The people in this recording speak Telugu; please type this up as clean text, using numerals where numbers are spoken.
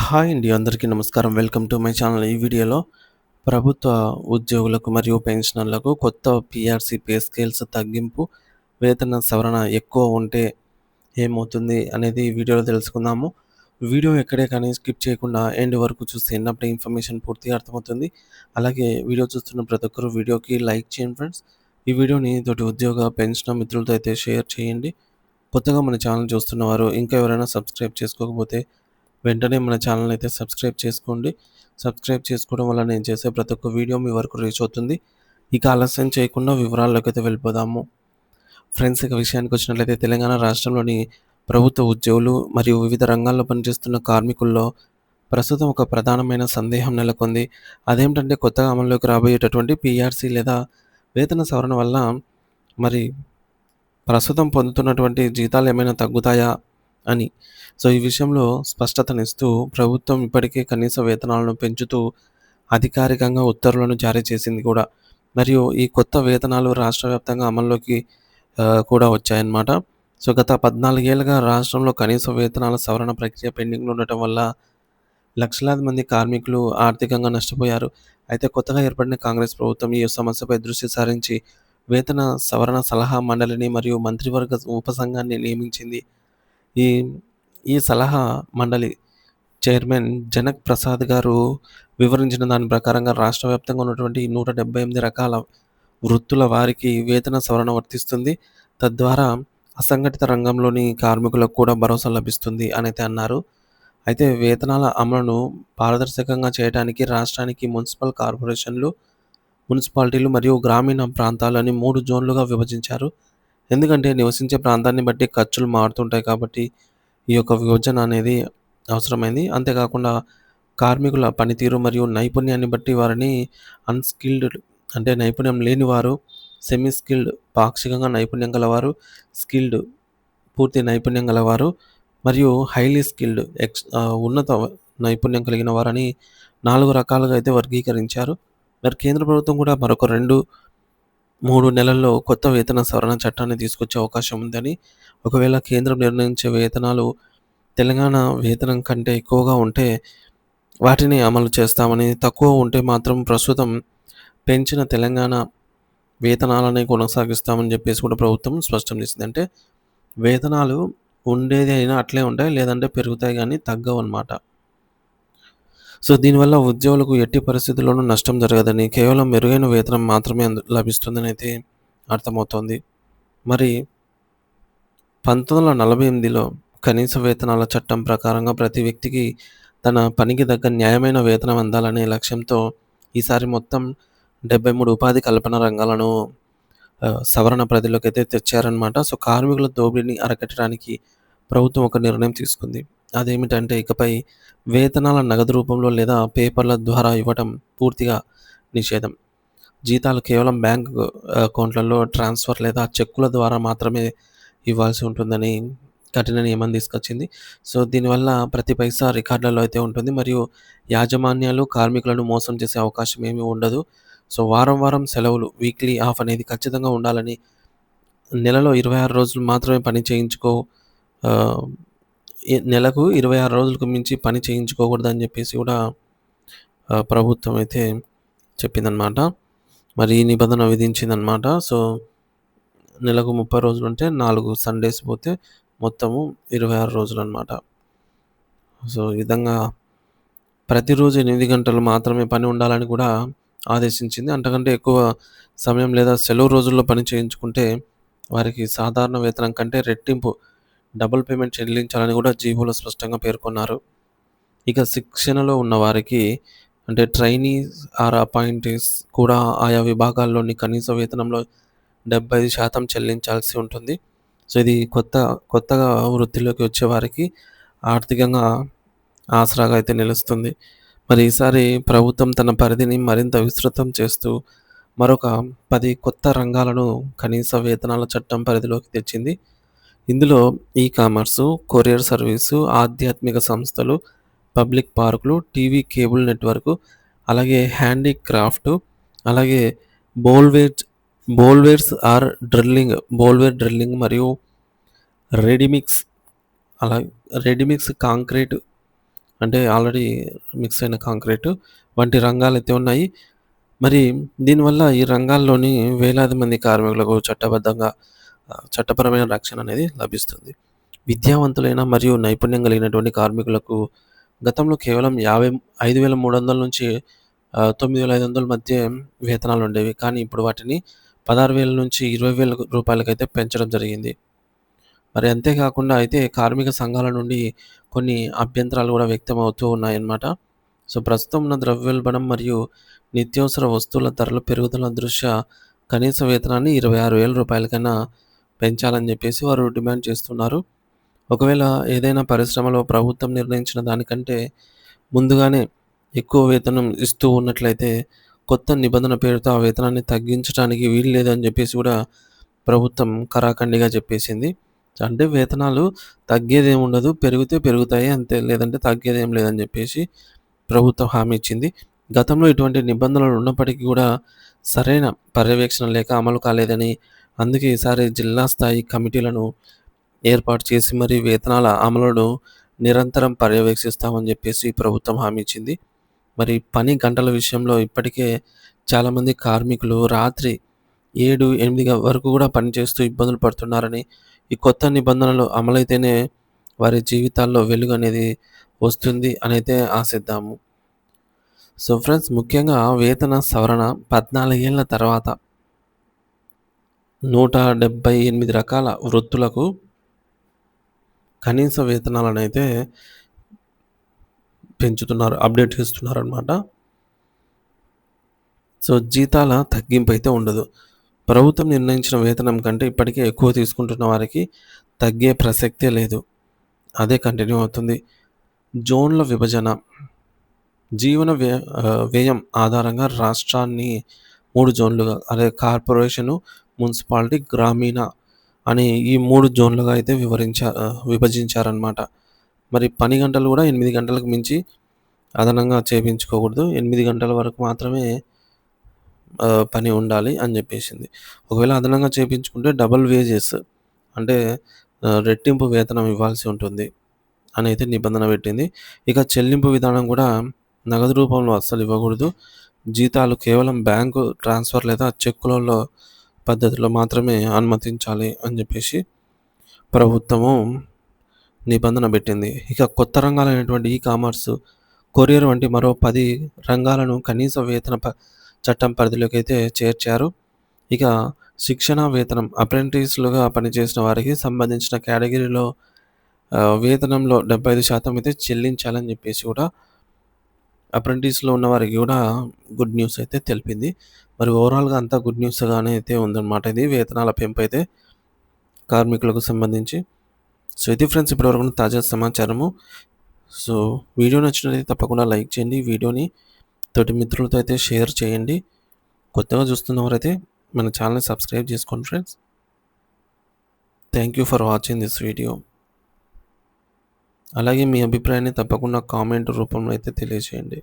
హాయ్ అండి. అందరికీ నమస్కారం. Welcome to my channel. ఈ వీడియోలో ప్రభుత్వ ఉద్యోగులకు మరియు పెన్షనర్లకు కొత్త పీఆర్సీ పే స్కేల్స్ తగ్గింపు, వేతన సవరణ ఎక్కువ ఉంటే ఏమవుతుంది అనేది ఈ వీడియోలో తెలుసుకుందాము. వీడియో ఎక్కడే కానీ స్కిప్ చేయకుండా ఎండ్ వరకు చూస్తే అప్పుడే ఇన్ఫర్మేషన్ పూర్తిగా అర్థమవుతుంది. అలాగే వీడియో చూస్తున్న ప్రతి ఒక్కరు వీడియోకి లైక్ చేయండి ఫ్రెండ్స్. ఈ వీడియోని తోటి ఉద్యోగ, పెన్షనర్ మిత్రులతో అయితే షేర్ చేయండి. కొత్తగా మన ఛానల్ చూస్తున్నవారు ఇంకా ఎవరైనా సబ్స్క్రైబ్ చేసుకోకపోతే వెంటనే మన ఛానల్‌ని అయితే సబ్స్క్రైబ్ చేసుకోండి. సబ్స్క్రైబ్ చేసుకోవడం వల్ల నేను చేసే ప్రతి ఒక్క వీడియో మీ వరకు రీచ్ అవుతుంది. ఇక ఆలస్యం చేయకుండా వివరాల్లోకైతే వెళ్ళిపోదాము. ఫ్రెండ్స్, ఇక విషయానికొచ్చినట్లయితే తెలంగాణ రాష్ట్రంలోని ప్రభుత్వ ఉద్యోగులు మరియు వివిధ రంగాల్లో పనిచేస్తున్న కార్మికుల్లో ప్రస్తుతం ఒక ప్రధానమైన సందేహం నెలకొంది. అదేంటంటే కొత్తగా అమల్లోకి రాబోయేటటువంటి పీఆర్సీ లేదా వేతన సవరణ వల్ల మరి ప్రస్తుతం పొందుతున్నటువంటి జీతాలు ఏమైనా తగ్గుతాయా అని. సో, ఈ విషయంలో స్పష్టతనిస్తూ ప్రభుత్వం ఇప్పటికే కనీస వేతనాలను పెంచుతూ అధికారికంగా ఉత్తర్వులను జారీ చేసింది కూడా. మరియు ఈ కొత్త వేతనాలు రాష్ట్ర వ్యాప్తంగా అమల్లోకి కూడా వచ్చాయన్నమాట. సో, గత 14 ఏళ్లుగా రాష్ట్రంలో కనీస వేతనాల సవరణ ప్రక్రియ పెండింగ్‌లో ఉండటం వల్ల లక్షలాది మంది కార్మికులు ఆర్థికంగా నష్టపోయారు. అయితే కొత్తగా ఏర్పడిన కాంగ్రెస్ ప్రభుత్వం ఈ సమస్యపై దృష్టి సారించి వేతన సవరణ సలహా మండలిని మరియు మంత్రివర్గ ఉపసంఘాన్ని నియమించింది. ఈ ఈ సలహా మండలి చైర్మన్ జనక్ ప్రసాద్ గారు వివరించిన దాని ప్రకారంగా రాష్ట్ర వ్యాప్తంగా ఉన్నటువంటి 178 రకాల వృత్తుల వారికి వేతన సవరణ వర్తిస్తుంది. తద్వారా అసంఘటిత రంగంలోని కార్మికులకు కూడా భరోసా లభిస్తుంది అనైతే అన్నారు. అయితే వేతనాల అమలును పారదర్శకంగా చేయడానికి రాష్ట్రానికి మున్సిపల్ కార్పొరేషన్లు, మున్సిపాలిటీలు మరియు గ్రామీణ ప్రాంతాలని 3 జోన్లుగా విభజించారు. ఎందుకంటే నివసించే ప్రాంతాన్ని బట్టి ఖర్చులు మారుతుంటాయి కాబట్టి ఈ యొక్క విభజన అనేది అవసరమైంది. అంతేకాకుండా కార్మికుల పనితీరు మరియు నైపుణ్యాన్ని బట్టి వారిని అన్‌స్కిల్డ్ అంటే నైపుణ్యం లేని వారు, సెమీ స్కిల్డ్ పాక్షికంగా నైపుణ్యం గలవారు, స్కిల్డ్ పూర్తి నైపుణ్యం గలవారు మరియు హైలీ స్కిల్డ్ ఉన్నత నైపుణ్యం కలిగిన వారని 4 రకాలుగా అయితే వర్గీకరించారు. మరి కేంద్ర ప్రభుత్వం కూడా మరొక 3 నెలల్లో కొత్త వేతన సవరణ చట్టాన్ని తీసుకొచ్చే అవకాశం ఉందని, ఒకవేళ కేంద్రం నిర్ణయించే వేతనాలు తెలంగాణ వేతనం కంటే ఎక్కువగా ఉంటే వాటిని అమలు చేస్తామని, తక్కువ ఉంటే మాత్రం ప్రస్తుతం పెంచిన తెలంగాణ వేతనాలనే కొనసాగిస్తామని చెప్పేసి కూడా ప్రభుత్వం స్పష్టం చేసింది. అంటే వేతనాలు ఉండేది అయినా అట్లే ఉంటాయి. లేదంటే పెరుగుతాయి గానీ తగ్గవన్నమాట. సో, దీనివల్ల ఉద్యోగులకు ఎట్టి పరిస్థితుల్లోనూ నష్టం జరగదని, కేవలం మెరుగైన వేతనం మాత్రమే లభిస్తుందనైతే అర్థమవుతోంది. మరి 1948లో కనీస వేతనాల చట్టం ప్రకారంగా ప్రతి వ్యక్తికి తన పనికి తగ్గ న్యాయమైన వేతనం అందాలనే లక్ష్యంతో ఈసారి మొత్తం 73 ఉపాధి కల్పన రంగాలను సవరణ పరిధిలోకైతే తెచ్చారనమాట. సో, కార్మికుల దోపిడీని అరికట్టడానికి ప్రభుత్వం ఒక నిర్ణయం తీసుకుంది. అదేమిటంటే ఇకపై వేతనాల నగదు రూపంలో లేదా పేపర్ల ద్వారా ఇవ్వటం పూర్తిగా నిషేధం. జీతాలు కేవలం బ్యాంక్ అకౌంట్లలో ట్రాన్స్ఫర్ లేదా చెక్కుల ద్వారా మాత్రమే ఇవ్వాల్సి ఉంటుందని కఠిన నియమం తీసుకొచ్చింది. సో, దీనివల్ల ప్రతి పైసా రికార్డులలో అయితే ఉంటుంది మరియు యాజమాన్యాలు కార్మికులను మోసం చేసే అవకాశం ఏమీ ఉండదు. సో, వారం వారం సెలవులు, వీక్లీ ఆఫ్ అనేది ఖచ్చితంగా ఉండాలని, నెలలో 26 రోజులు మాత్రమే పని చేయించుకో ఆహ్, నెలకు 26 రోజులకు మించి పని చేయించుకోకూడదని చెప్పేసి కూడా ప్రభుత్వం అయితే చెప్పిందనమాట. మరి ఈ నిబంధన విధించిందనమాట. సో, నెలకు 30 రోజులుంటే 4 సండేస్ పోతే మొత్తము 26 రోజులనమాట. సో, ఈ విధంగా ప్రతిరోజు 8 గంటలు మాత్రమే పని ఉండాలని కూడా ఆదేశించింది. అంతకంటే ఎక్కువ సమయం లేదా సెలవు రోజుల్లో పని చేయించుకుంటే వారికి సాధారణ వేతనం కంటే రెట్టింపు డబుల్ పేమెంట్ చెల్లించాలని కూడా జీవోలో స్పష్టంగా పేర్కొన్నారు. ఇక శిక్షణలో ఉన్న వారికి అంటే ట్రైనీస్ ఆర్ అపాయింటీస్ కూడా ఆయా విభాగాల్లోని కనీస వేతనంలో 75% చెల్లించాల్సి ఉంటుంది. సో, ఇది కొత్తగా వృత్తిలోకి వచ్చే వారికి ఆర్థికంగా ఆసరాగా అయితే నిలుస్తుంది. మరి ఈసారి ప్రభుత్వం తన పరిధిని మరింత విస్తృతం చేస్తూ మరొక 10 కొత్త రంగాలను కనీస వేతనాల చట్టం పరిధిలోకి తెచ్చింది. ఇందులో కామర్సు, కొరియర్ సర్వీసు, ఆధ్యాత్మిక సంస్థలు, పబ్లిక్ పార్కులు, టీవీ కేబుల్ నెట్వర్కు, అలాగే హ్యాండీక్రాఫ్టు, అలాగే బోల్వేజ్ బోల్వేర్ డ్రిల్లింగ్ మరియు రెడీమిక్స్ రెడీమిక్స్ కాంక్రీట్ అంటే ఆల్రెడీ మిక్స్ అయిన కాంక్రీటు వంటి రంగాలైతే ఉన్నాయి. మరి దీనివల్ల ఈ రంగాల్లోని వేలాది మంది కార్మికులకు చట్టపరమైన రక్షణ అనేది లభిస్తుంది. విద్యావంతులైన మరియు నైపుణ్యం కలిగినటువంటి కార్మికులకు గతంలో కేవలం 5,300 నుంచి 9,500 మధ్య వేతనాలుండేవి. కానీ ఇప్పుడు వాటిని 16,000 నుంచి 20,000 రూపాయలకైతే పెంచడం జరిగింది. మరి అంతేకాకుండా అయితే కార్మిక సంఘాల నుండి కొన్ని అభ్యంతరాలు గూడా వ్యక్తమవుతూ ఉన్నాయన్నమాట. సో, ప్రస్తుతం ఉన్న ద్రవ్యోల్బణం మరియు నిత్యావసర వస్తువుల ధరల పెరుగుదల దృష్ట్యా కనీస వేతనాన్ని రూ. 26,000 కన్నా పెంచాలని జెప్పేసి వారు డిమాండ్ చేస్తున్నారు. ఒకవేళ ఏదైనా పరిశ్రమలో ప్రభుత్వం నిర్ణయించిన దానికంటే ముందుగానే ఎక్కువ వేతనం ఇస్తూ ఉన్నట్లయితే, కొత్త నిబంధన పేరుతో ఆ వేతనాన్ని తగ్గించటానికి వీలు లేదని జెప్పేసి గూడా ప్రభుత్వం ఖరాఖండిగా చెప్పేసింది. అంటే వేతనాలు తగ్గేదేముండదు. పెరిగితే పెరుగుతాయి అంతే. లేదంటే తగ్గేదేం లేదని జెప్పేసి ప్రభుత్వం హామీ ఇచ్చింది. గతంలో ఇటువంటి నిబంధనలు ఉన్నప్పటికీ గూడా సరైన పర్యవేక్షణ లేక అమలు కాలేదని, అందుకే ఈసారి జిల్లా స్థాయి కమిటీలను ఏర్పాటు చేసి మరి వేతనాల అమలును నిరంతరం పర్యవేక్షిస్తామని జెప్పేసి ప్రభుత్వం హామీ ఇచ్చింది. మరి పని గంటల విషయంలో ఇప్పటికే చాలామంది కార్మికులు రాత్రి 7, 8 వరకు గూడా పనిచేస్తూ ఇబ్బందులు పడుతున్నారని, ఈ కొత్త నిబంధనలు అమలైతేనే వారి జీవితాల్లో వెలుగనేది వస్తుంది అనైతే ఆశిద్దాము. సో ఫ్రెండ్స్, ముఖ్యంగా వేతన సవరణ 14 ఏళ్ల తర్వాత 178 రకాల వృత్తులకు కనీస వేతనాలనైతే పెంచుతున్నారు. అప్‌డేట్ చేస్తున్నారనమాట. సో, జీతాల తగ్గింపయితే ఉండదు. ప్రభుత్వం నిర్ణయించిన వేతనం కంటే ఇప్పటికే ఎక్కువ తీసుకుంటున్న వారికి తగ్గే ప్రసక్తే లేదు. అదే కంటిన్యూ అవుతుంది. జోన్ల విభజన. వ్యయం ఆధారంగా రాష్ట్రాన్ని 3 జోన్లుగా, అదే కార్పొరేషను, మున్సిపాలిటీ, గ్రామీణ అని ఈ 3 జోన్లుగా అయితే విభజించారనమాట. మరి పని గంటలు గూడా 8 గంటలకు మించి అదనంగా చేపించుకోకూడదు. 8 గంటల వరకు మాత్రమే పని ఉండాలి అని జెప్పేసింది. ఒకవేళ అదనంగా చేపించుకుంటే డబుల్ వేజెస్ అంటే రెట్టింపు వేతనం ఇవ్వాల్సి ఉంటుంది అనైతే నిబంధన పెట్టింది. ఇక చెల్లింపు విధానం గూడా నగదు రూపంలో అస్సలు ఇవ్వకూడదు. జీతాలు కేవలం బ్యాంకు ట్రాన్స్‌ఫర్ లేదా చెక్కులలో పద్ధతిలో మాత్రమే అనుమతించాలి అని జెప్పేసి ప్రభుత్వము నిబంధన పెట్టింది. ఇక కొత్త రంగాలైనటువంటి కామర్సు, కొరియర్ వంటి మరో 10 రంగాలను కనీస వేతన చట్టం పరిధిలోకైతే చేర్చారు. ఇక శిక్షణా వేతనం, అప్రెంటిస్‌లుగా పనిచేసిన వారికి సంబంధించిన కేటగిరీలో వేతనంలో 75% అయితే చెల్లించాలని జెప్పేసి గూడా అప్రెంటిస్‌లో ఉన్న వారికి గూడా గుడ్ న్యూస్ అయితే తెలిపింది. మరి ఓవరాల్‌గా అంతా గుడ్ న్యూస్‌గానే అయితే ఉందన్నమాట ఇది వేతనాల పెంపైతే కార్మికులకు సంబంధించి. సో, ఇది ఫ్రెండ్స్ ఇప్పటివరకు ఉన్న తాజా సమాచారము. సో, వీడియో నచ్చినట్లయితే తప్పకుండా లైక్ చేయండి. వీడియోని తోటి మిత్రులతో అయితే షేర్ చేయండి. కొత్తగా చూస్తున్నవారైతే మన ఛానల్‌ని సబ్స్క్రైబ్ చేసుకోండి friends. Thank you for watching this video. అలాగే మీ అభిప్రాయాన్ని తప్పకుండా కామెంట్ రూపంలో అయితే తెలియజేయండి.